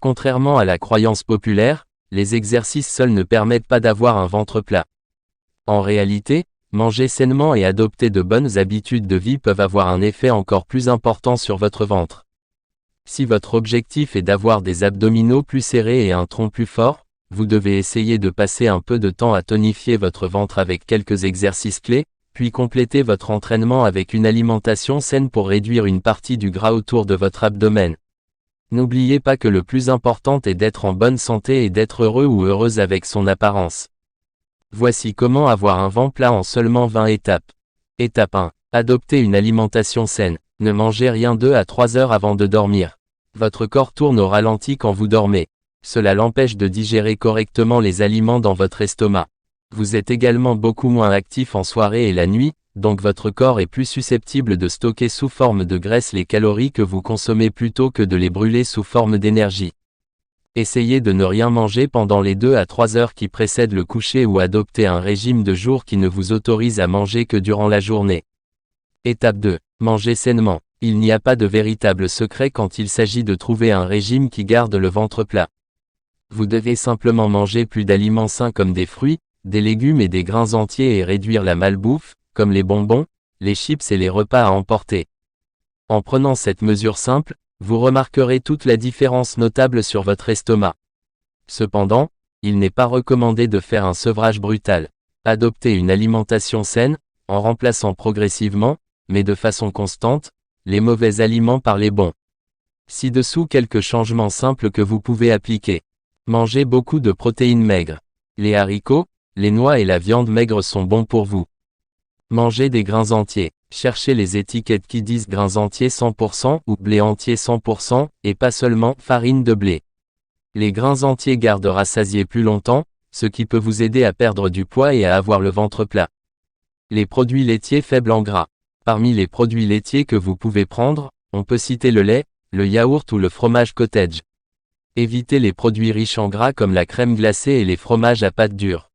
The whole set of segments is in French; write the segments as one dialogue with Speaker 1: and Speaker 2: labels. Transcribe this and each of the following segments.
Speaker 1: Contrairement à la croyance populaire, les exercices seuls ne permettent pas d'avoir un ventre plat. En réalité, manger sainement et adopter de bonnes habitudes de vie peuvent avoir un effet encore plus important sur votre ventre. Si votre objectif est d'avoir des abdominaux plus serrés et un tronc plus fort, vous devez essayer de passer un peu de temps à tonifier votre ventre avec quelques exercices clés, puis compléter votre entraînement avec une alimentation saine pour réduire une partie du gras autour de votre abdomen. N'oubliez pas que le plus important est d'être en bonne santé et d'être heureux ou heureuse avec son apparence. Voici comment avoir un ventre plat en seulement 20 étapes. Étape 1. Adoptez une alimentation saine. Ne mangez rien 2 à 3 heures avant de dormir. Votre corps tourne au ralenti quand vous dormez. Cela l'empêche de digérer correctement les aliments dans votre estomac. Vous êtes également beaucoup moins actif en soirée et la nuit, donc votre corps est plus susceptible de stocker sous forme de graisse les calories que vous consommez plutôt que de les brûler sous forme d'énergie. Essayez de ne rien manger pendant les 2 à 3 heures qui précèdent le coucher ou adoptez un régime de jour qui ne vous autorise à manger que durant la journée. Étape 2. Mangez sainement. Il n'y a pas de véritable secret quand il s'agit de trouver un régime qui garde le ventre plat. Vous devez simplement manger plus d'aliments sains comme des fruits, des légumes et des grains entiers et réduire la malbouffe, comme les bonbons, les chips et les repas à emporter. En prenant cette mesure simple, vous remarquerez toute la différence notable sur votre estomac. Cependant, il n'est pas recommandé de faire un sevrage brutal. Adoptez une alimentation saine, en remplaçant progressivement, mais de façon constante, les mauvais aliments par les bons. Ci-dessous quelques changements simples que vous pouvez appliquer. Mangez beaucoup de protéines maigres. Les haricots, les noix et la viande maigre sont bons pour vous. Mangez des grains entiers. Cherchez les étiquettes qui disent grains entiers 100% ou blé entier 100% et pas seulement farine de blé. Les grains entiers gardent rassasié plus longtemps, ce qui peut vous aider à perdre du poids et à avoir le ventre plat. Les produits laitiers faibles en gras. Parmi les produits laitiers que vous pouvez prendre, on peut citer le lait, le yaourt ou le fromage cottage. Évitez les produits riches en gras comme la crème glacée et les fromages à pâte dure.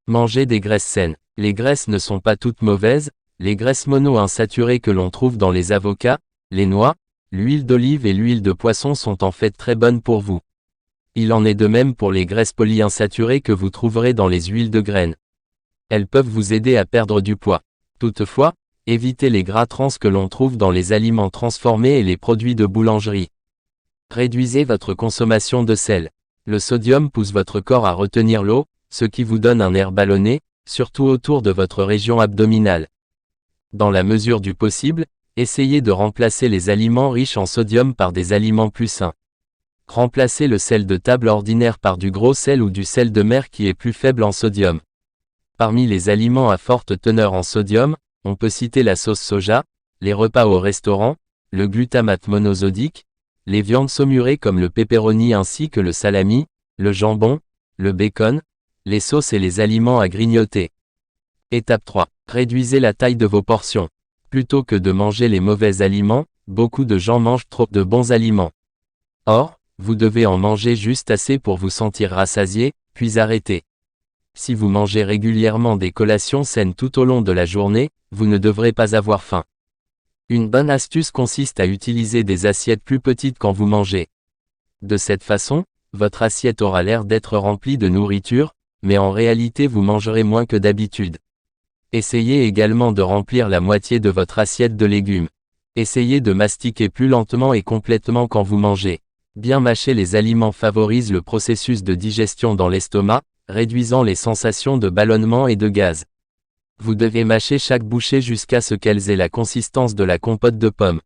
Speaker 1: Mangez des graisses saines. Les graisses ne sont pas toutes mauvaises, les graisses mono-insaturées que l'on trouve dans les avocats, les noix, l'huile d'olive et l'huile de poisson sont en fait très bonnes pour vous. Il en est de même pour les graisses polyinsaturées que vous trouverez dans les huiles de graines. Elles peuvent vous aider à perdre du poids. Toutefois, évitez les gras trans que l'on trouve dans les aliments transformés et les produits de boulangerie. Réduisez votre consommation de sel. Le sodium pousse votre corps à retenir l'eau, ce qui vous donne un air ballonné, surtout autour de votre région abdominale. Dans la mesure du possible, essayez de remplacer les aliments riches en sodium par des aliments plus sains. Remplacez le sel de table ordinaire par du gros sel ou du sel de mer qui est plus faible en sodium. Parmi les aliments à forte teneur en sodium, on peut citer la sauce soja, les repas au restaurant, le glutamate monosodique, les viandes saumurées comme le pepperoni ainsi que le salami, le jambon, le bacon, les sauces et les aliments à grignoter. Étape 3. Réduisez la taille de vos portions. Plutôt que de manger les mauvais aliments, beaucoup de gens mangent trop de bons aliments. Or, vous devez en manger juste assez pour vous sentir rassasié, puis arrêter. Si vous mangez régulièrement des collations saines tout au long de la journée, vous ne devrez pas avoir faim. Une bonne astuce consiste à utiliser des assiettes plus petites quand vous mangez. De cette façon, votre assiette aura l'air d'être remplie de nourriture, mais en réalité vous mangerez moins que d'habitude. Essayez également de remplir la moitié de votre assiette de légumes. Essayez de mastiquer plus lentement et complètement quand vous mangez. Bien mâcher les aliments favorise le processus de digestion dans l'estomac, réduisant les sensations de ballonnement et de gaz. Vous devez mâcher chaque bouchée jusqu'à ce qu'elles aient la consistance de la compote de pommes.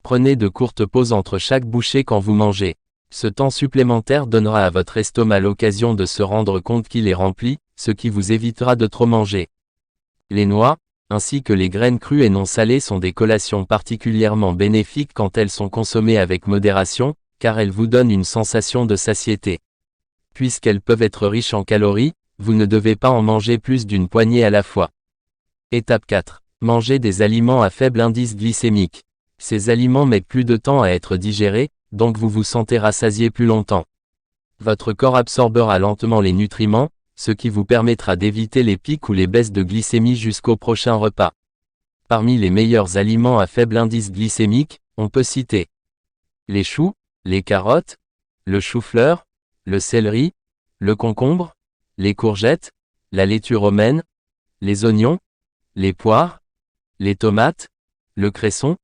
Speaker 1: Prenez de courtes pauses entre chaque bouchée quand vous mangez. Ce temps supplémentaire donnera à votre estomac l'occasion de se rendre compte qu'il est rempli, ce qui vous évitera de trop manger. Les noix, ainsi que les graines crues et non salées sont des collations particulièrement bénéfiques quand elles sont consommées avec modération, car elles vous donnent une sensation de satiété. Puisqu'elles peuvent être riches en calories, vous ne devez pas en manger plus d'une poignée à la fois. Étape 4. Mangez des aliments à faible indice glycémique. Ces aliments mettent plus de temps à être digérés, donc vous vous sentez rassasié plus longtemps. Votre corps absorbera lentement les nutriments, ce qui vous permettra d'éviter les pics ou les baisses de glycémie jusqu'au prochain repas. Parmi les meilleurs aliments à faible indice glycémique, on peut citer les choux, les carottes, le chou-fleur, le céleri, le concombre, les courgettes, la laitue romaine, les oignons, les poires, les tomates, le cresson,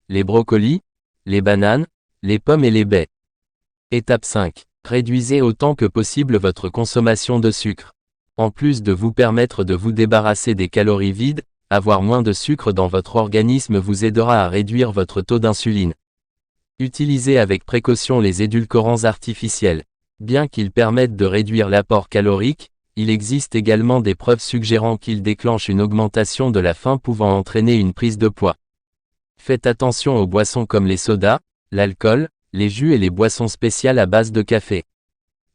Speaker 1: les brocolis, les bananes, les pommes et les baies. Étape 5. Réduisez autant que possible votre consommation de sucre. En plus de vous permettre de vous débarrasser des calories vides, avoir moins de sucre dans votre organisme vous aidera à réduire votre taux d'insuline. Utilisez avec précaution les édulcorants artificiels. Bien qu'ils permettent de réduire l'apport calorique, il existe également des preuves suggérant qu'ils déclenchent une augmentation de la faim pouvant entraîner une prise de poids. Faites attention aux boissons comme les sodas, l'alcool, les jus et les boissons spéciales à base de café.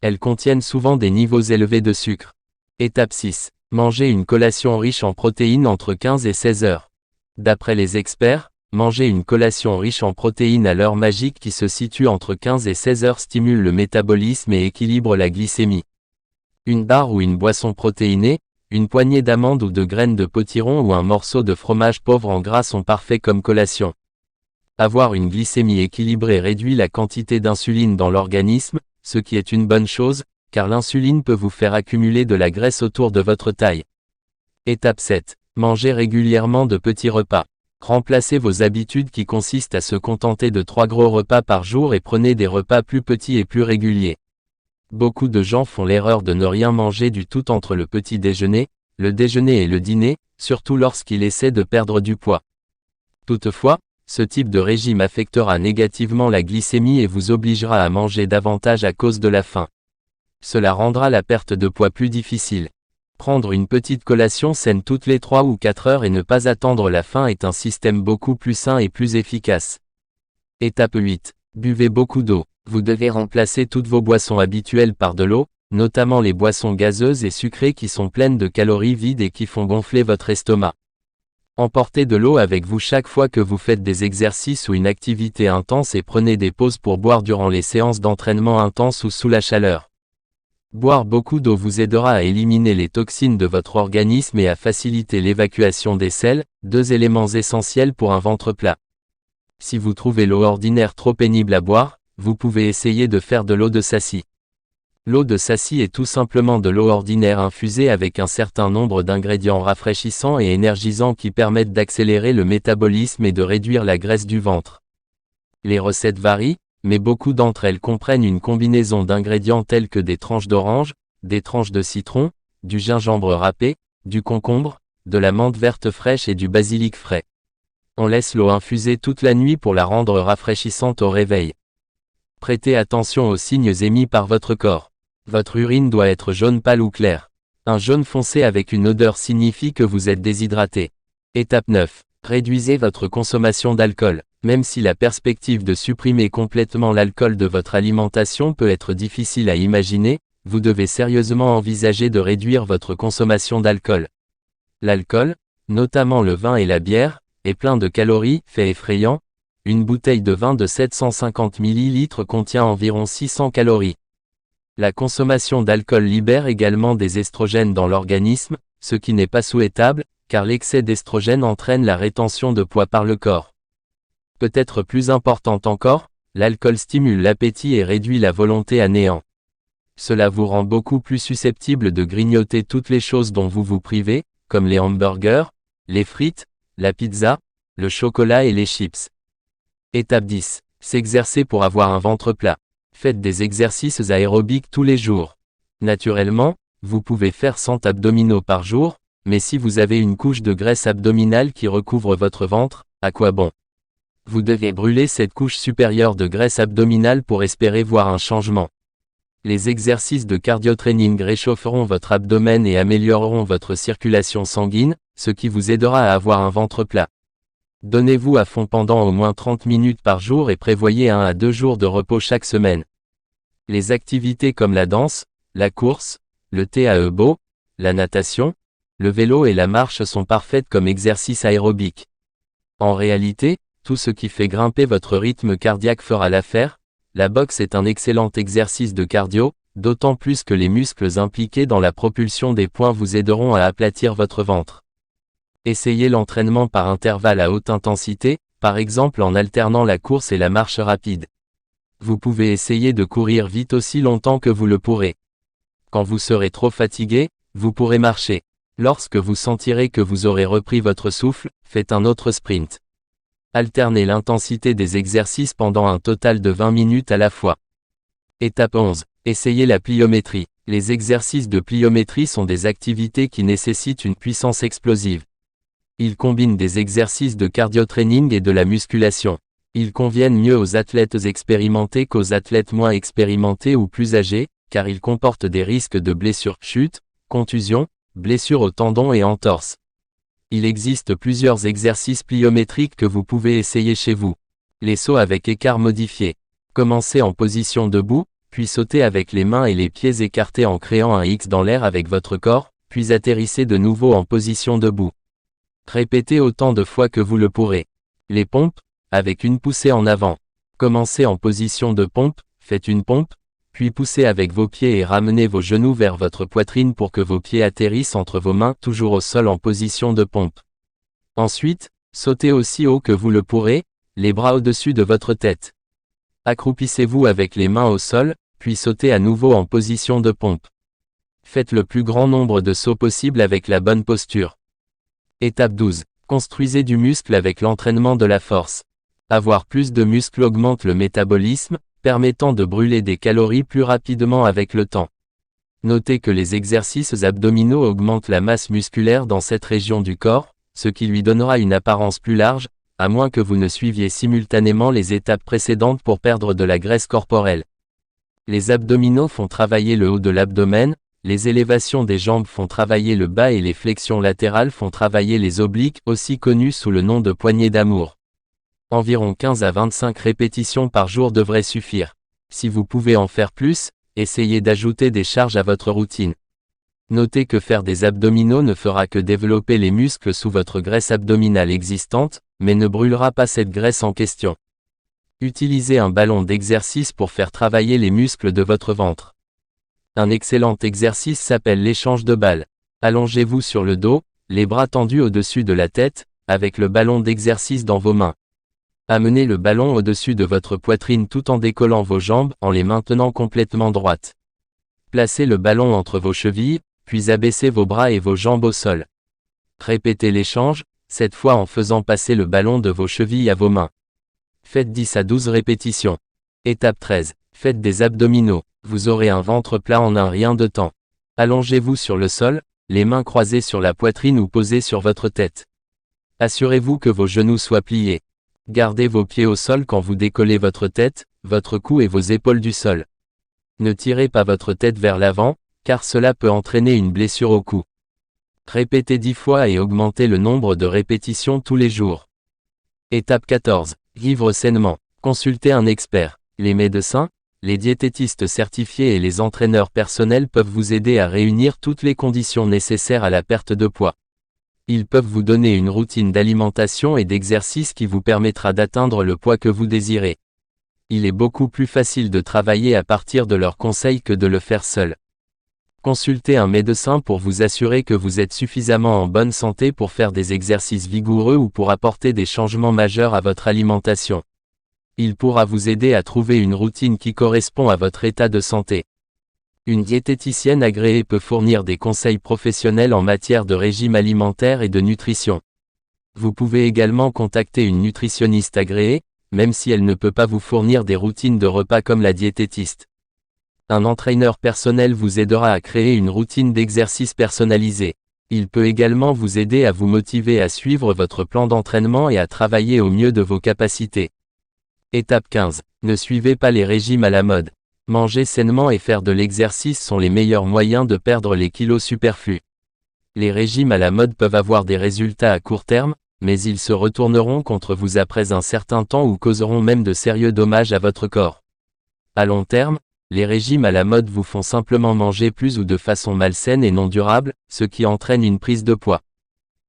Speaker 1: Elles contiennent souvent des niveaux élevés de sucre. Étape 6. Mangez une collation riche en protéines entre 15 et 16 heures. D'après les experts, manger une collation riche en protéines à l'heure magique qui se situe entre 15 et 16 heures stimule le métabolisme et équilibre la glycémie. Une barre ou une boisson protéinée, une poignée d'amandes ou de graines de potiron ou un morceau de fromage pauvre en gras sont parfaits comme collation. Avoir une glycémie équilibrée réduit la quantité d'insuline dans l'organisme, ce qui est une bonne chose, car l'insuline peut vous faire accumuler de la graisse autour de votre taille. Étape 7. Mangez régulièrement de petits repas. Remplacez vos habitudes qui consistent à se contenter de 3 gros repas par jour et prenez des repas plus petits et plus réguliers. Beaucoup de gens font l'erreur de ne rien manger du tout entre le petit déjeuner, le déjeuner et le dîner, surtout lorsqu'ils essaient de perdre du poids. Toutefois, ce type de régime affectera négativement la glycémie et vous obligera à manger davantage à cause de la faim. Cela rendra la perte de poids plus difficile. Prendre une petite collation saine toutes les 3 ou 4 heures et ne pas attendre la faim est un système beaucoup plus sain et plus efficace. Étape 8. Buvez beaucoup d'eau. Vous devez remplacer toutes vos boissons habituelles par de l'eau, notamment les boissons gazeuses et sucrées qui sont pleines de calories vides et qui font gonfler votre estomac. Emportez de l'eau avec vous chaque fois que vous faites des exercices ou une activité intense et prenez des pauses pour boire durant les séances d'entraînement intenses ou sous la chaleur. Boire beaucoup d'eau vous aidera à éliminer les toxines de votre organisme et à faciliter l'évacuation des selles, 2 éléments essentiels pour un ventre plat. Si vous trouvez l'eau ordinaire trop pénible à boire, vous pouvez essayer de faire de l'eau de Sassi. L'eau de Sassi est tout simplement de l'eau ordinaire infusée avec un certain nombre d'ingrédients rafraîchissants et énergisants qui permettent d'accélérer le métabolisme et de réduire la graisse du ventre. Les recettes varient, mais beaucoup d'entre elles comprennent une combinaison d'ingrédients tels que des tranches d'orange, des tranches de citron, du gingembre râpé, du concombre, de la menthe verte fraîche et du basilic frais. On laisse l'eau infuser toute la nuit pour la rendre rafraîchissante au réveil. Prêtez attention aux signes émis par votre corps. Votre urine doit être jaune pâle ou clair. Un jaune foncé avec une odeur signifie que vous êtes déshydraté. Étape 9. Réduisez votre consommation d'alcool. Même si la perspective de supprimer complètement l'alcool de votre alimentation peut être difficile à imaginer, vous devez sérieusement envisager de réduire votre consommation d'alcool. L'alcool, notamment le vin et la bière, est plein de calories, fait effrayant. Une bouteille de vin de 750 ml contient environ 600 calories. La consommation d'alcool libère également des estrogènes dans l'organisme, ce qui n'est pas souhaitable, car l'excès d'estrogène entraîne la rétention de poids par le corps. Peut-être plus importante encore, l'alcool stimule l'appétit et réduit la volonté à néant. Cela vous rend beaucoup plus susceptible de grignoter toutes les choses dont vous vous privez, comme les hamburgers, les frites, la pizza, le chocolat et les chips. Étape 10. S'exercer pour avoir un ventre plat. Faites des exercices aérobiques tous les jours. Naturellement, vous pouvez faire 100 abdominaux par jour, mais si vous avez une couche de graisse abdominale qui recouvre votre ventre, à quoi bon? Vous devez brûler cette couche supérieure de graisse abdominale pour espérer voir un changement. Les exercices de cardio-training réchaufferont votre abdomen et amélioreront votre circulation sanguine, ce qui vous aidera à avoir un ventre plat. Donnez-vous à fond pendant au moins 30 minutes par jour et prévoyez 1 à 2 jours de repos chaque semaine. Les activités comme la danse, la course, le TAEBO, la natation, le vélo et la marche sont parfaites comme exercices aérobiques. En réalité, tout ce qui fait grimper votre rythme cardiaque fera l'affaire. La boxe est un excellent exercice de cardio, d'autant plus que les muscles impliqués dans la propulsion des poings vous aideront à aplatir votre ventre. Essayez l'entraînement par intervalles à haute intensité, par exemple en alternant la course et la marche rapide. Vous pouvez essayer de courir vite aussi longtemps que vous le pourrez. Quand vous serez trop fatigué, vous pourrez marcher. Lorsque vous sentirez que vous aurez repris votre souffle, faites un autre sprint. Alternez l'intensité des exercices pendant un total de 20 minutes à la fois. Étape 11. Essayez la pliométrie. Les exercices de pliométrie sont des activités qui nécessitent une puissance explosive. Ils combinent des exercices de cardio-training et de la musculation. Ils conviennent mieux aux athlètes expérimentés qu'aux athlètes moins expérimentés ou plus âgés, car ils comportent des risques de blessures, chutes, contusions, blessures au tendon et entorse. Il existe plusieurs exercices pliométriques que vous pouvez essayer chez vous. Les sauts avec écart modifié. Commencez en position debout, puis sautez avec les mains et les pieds écartés en créant un X dans l'air avec votre corps, puis atterrissez de nouveau en position debout. Répétez autant de fois que vous le pourrez. Les pompes, avec une poussée en avant. Commencez en position de pompe, faites une pompe, puis poussez avec vos pieds et ramenez vos genoux vers votre poitrine pour que vos pieds atterrissent entre vos mains toujours au sol en position de pompe. Ensuite, sautez aussi haut que vous le pourrez, les bras au-dessus de votre tête. Accroupissez-vous avec les mains au sol, puis sautez à nouveau en position de pompe. Faites le plus grand nombre de sauts possible avec la bonne posture. Étape 12. Construisez du muscle avec l'entraînement de la force. Avoir plus de muscles augmente le métabolisme, permettant de brûler des calories plus rapidement avec le temps. Notez que les exercices abdominaux augmentent la masse musculaire dans cette région du corps, ce qui lui donnera une apparence plus large, à moins que vous ne suiviez simultanément les étapes précédentes pour perdre de la graisse corporelle. Les abdominaux font travailler le haut de l'abdomen, les élévations des jambes font travailler le bas et les flexions latérales font travailler les obliques, aussi connus sous le nom de poignées d'amour. Environ 15 à 25 répétitions par jour devraient suffire. Si vous pouvez en faire plus, essayez d'ajouter des charges à votre routine. Notez que faire des abdominaux ne fera que développer les muscles sous votre graisse abdominale existante, mais ne brûlera pas cette graisse en question. Utilisez un ballon d'exercice pour faire travailler les muscles de votre ventre. Un excellent exercice s'appelle l'échange de balles. Allongez-vous sur le dos, les bras tendus au-dessus de la tête, avec le ballon d'exercice dans vos mains. Amenez le ballon au-dessus de votre poitrine tout en décollant vos jambes en les maintenant complètement droites. Placez le ballon entre vos chevilles, puis abaissez vos bras et vos jambes au sol. Répétez l'échange, cette fois en faisant passer le ballon de vos chevilles à vos mains. Faites 10 à 12 répétitions. Étape 13. Faites des abdominaux. Vous aurez un ventre plat en un rien de temps. Allongez-vous sur le sol, les mains croisées sur la poitrine ou posées sur votre tête. Assurez-vous que vos genoux soient pliés. Gardez vos pieds au sol quand vous décollez votre tête, votre cou et vos épaules du sol. Ne tirez pas votre tête vers l'avant, car cela peut entraîner une blessure au cou. Répétez 10 fois et augmentez le nombre de répétitions tous les jours. Étape 14. Vivre sainement. Consultez un expert. Les médecins, les diététistes certifiés et les entraîneurs personnels peuvent vous aider à réunir toutes les conditions nécessaires à la perte de poids. Ils peuvent vous donner une routine d'alimentation et d'exercice qui vous permettra d'atteindre le poids que vous désirez. Il est beaucoup plus facile de travailler à partir de leurs conseils que de le faire seul. Consultez un médecin pour vous assurer que vous êtes suffisamment en bonne santé pour faire des exercices vigoureux ou pour apporter des changements majeurs à votre alimentation. Il pourra vous aider à trouver une routine qui correspond à votre état de santé. Une diététicienne agréée peut fournir des conseils professionnels en matière de régime alimentaire et de nutrition. Vous pouvez également contacter une nutritionniste agréée, même si elle ne peut pas vous fournir des routines de repas comme la diététiste. Un entraîneur personnel vous aidera à créer une routine d'exercice personnalisée. Il peut également vous aider à vous motiver à suivre votre plan d'entraînement et à travailler au mieux de vos capacités. Étape 15. Ne suivez pas les régimes à la mode. Manger sainement et faire de l'exercice sont les meilleurs moyens de perdre les kilos superflus. Les régimes à la mode peuvent avoir des résultats à court terme, mais ils se retourneront contre vous après un certain temps ou causeront même de sérieux dommages à votre corps. À long terme, les régimes à la mode vous font simplement manger plus ou de façon malsaine et non durable, ce qui entraîne une prise de poids.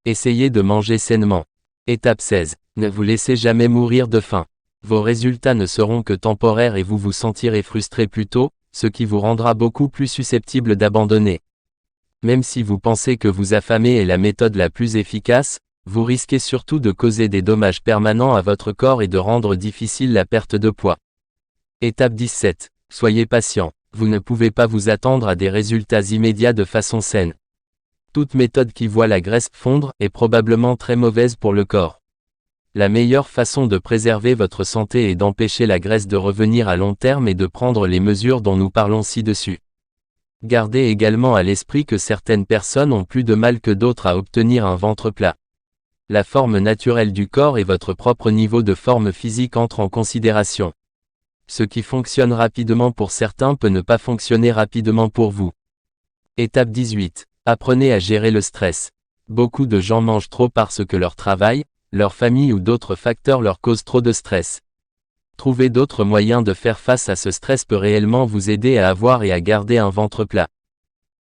Speaker 1: Essayez de manger sainement. Étape 16. Ne vous laissez jamais mourir de faim. Vos résultats ne seront que temporaires et vous vous sentirez frustré plus tôt, ce qui vous rendra beaucoup plus susceptible d'abandonner. Même si vous pensez que vous affamer est la méthode la plus efficace, vous risquez surtout de causer des dommages permanents à votre corps et de rendre difficile la perte de poids. Étape 17. Soyez patient. Vous ne pouvez pas vous attendre à des résultats immédiats de façon saine. Toute méthode qui voit la graisse fondre est probablement très mauvaise pour le corps. La meilleure façon de préserver votre santé et d'empêcher la graisse de revenir à long terme est de prendre les mesures dont nous parlons ci-dessus. Gardez également à l'esprit que certaines personnes ont plus de mal que d'autres à obtenir un ventre plat. La forme naturelle du corps et votre propre niveau de forme physique entrent en considération. Ce qui fonctionne rapidement pour certains peut ne pas fonctionner rapidement pour vous. Étape 18. Apprenez à gérer le stress. Beaucoup de gens mangent trop parce que leur travail, leur famille ou d'autres facteurs leur causent trop de stress. Trouver d'autres moyens de faire face à ce stress peut réellement vous aider à avoir et à garder un ventre plat.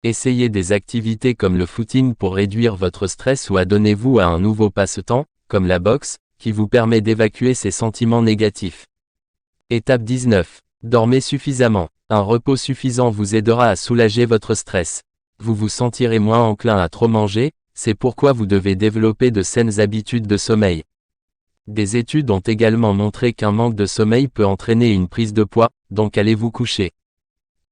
Speaker 1: Essayez des activités comme le footing pour réduire votre stress ou adonnez-vous à un nouveau passe-temps, comme la boxe, qui vous permet d'évacuer ces sentiments négatifs. Étape 19. Dormez suffisamment. Un repos suffisant vous aidera à soulager votre stress. Vous vous sentirez moins enclin à trop manger, c'est pourquoi vous devez développer de saines habitudes de sommeil. Des études ont également montré qu'un manque de sommeil peut entraîner une prise de poids, donc allez vous coucher.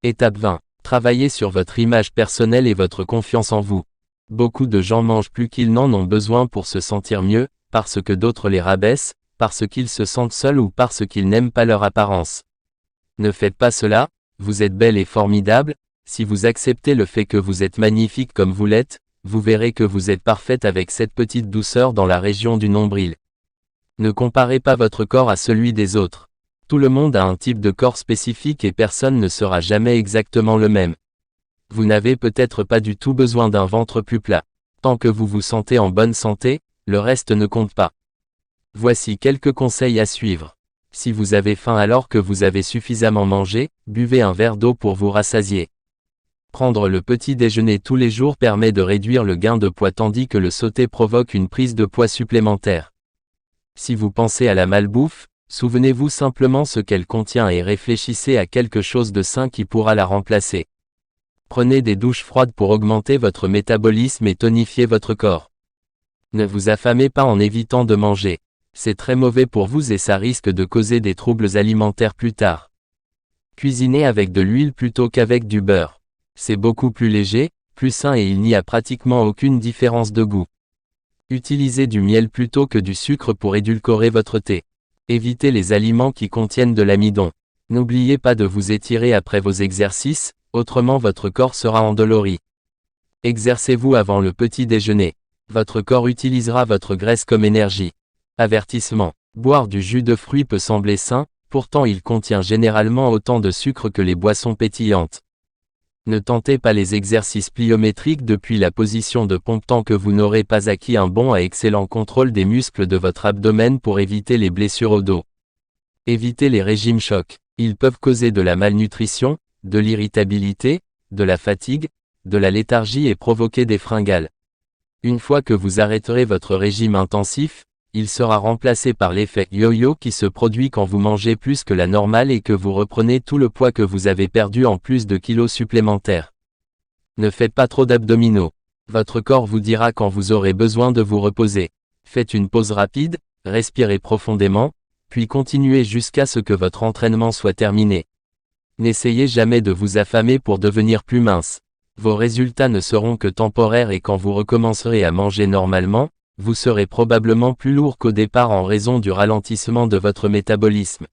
Speaker 1: Étape 20. Travaillez sur votre image personnelle et votre confiance en vous. Beaucoup de gens mangent plus qu'ils n'en ont besoin pour se sentir mieux, parce que d'autres les rabaissent, parce qu'ils se sentent seuls ou parce qu'ils n'aiment pas leur apparence. Ne faites pas cela, vous êtes belle et formidable, si vous acceptez le fait que vous êtes magnifique comme vous l'êtes, vous verrez que vous êtes parfaite avec cette petite douceur dans la région du nombril. Ne comparez pas votre corps à celui des autres. Tout le monde a un type de corps spécifique et personne ne sera jamais exactement le même. Vous n'avez peut-être pas du tout besoin d'un ventre plus plat. Tant que vous vous sentez en bonne santé, le reste ne compte pas. Voici quelques conseils à suivre. Si vous avez faim alors que vous avez suffisamment mangé, buvez un verre d'eau pour vous rassasier. Prendre le petit déjeuner tous les jours permet de réduire le gain de poids tandis que le sauté provoque une prise de poids supplémentaire. Si vous pensez à la malbouffe, souvenez-vous simplement ce qu'elle contient et réfléchissez à quelque chose de sain qui pourra la remplacer. Prenez des douches froides pour augmenter votre métabolisme et tonifier votre corps. Ne vous affamez pas en évitant de manger. C'est très mauvais pour vous et ça risque de causer des troubles alimentaires plus tard. Cuisinez avec de l'huile plutôt qu'avec du beurre. C'est beaucoup plus léger, plus sain et il n'y a pratiquement aucune différence de goût. Utilisez du miel plutôt que du sucre pour édulcorer votre thé. Évitez les aliments qui contiennent de l'amidon. N'oubliez pas de vous étirer après vos exercices, autrement votre corps sera endolori. Exercez-vous avant le petit déjeuner. Votre corps utilisera votre graisse comme énergie. Avertissement. Boire du jus de fruits peut sembler sain, pourtant il contient généralement autant de sucre que les boissons pétillantes. Ne tentez pas les exercices pliométriques depuis la position de pompe tant que vous n'aurez pas acquis un bon et excellent contrôle des muscles de votre abdomen pour éviter les blessures au dos. Évitez les régimes chocs. Ils peuvent causer de la malnutrition, de l'irritabilité, de la fatigue, de la léthargie et provoquer des fringales. Une fois que vous arrêterez votre régime intensif, il sera remplacé par l'effet yo-yo qui se produit quand vous mangez plus que la normale et que vous reprenez tout le poids que vous avez perdu en plus de kilos supplémentaires. Ne faites pas trop d'abdominaux. Votre corps vous dira quand vous aurez besoin de vous reposer. Faites une pause rapide, respirez profondément, puis continuez jusqu'à ce que votre entraînement soit terminé. N'essayez jamais de vous affamer pour devenir plus mince. Vos résultats ne seront que temporaires et quand vous recommencerez à manger normalement, vous serez probablement plus lourd qu'au départ en raison du ralentissement de votre métabolisme.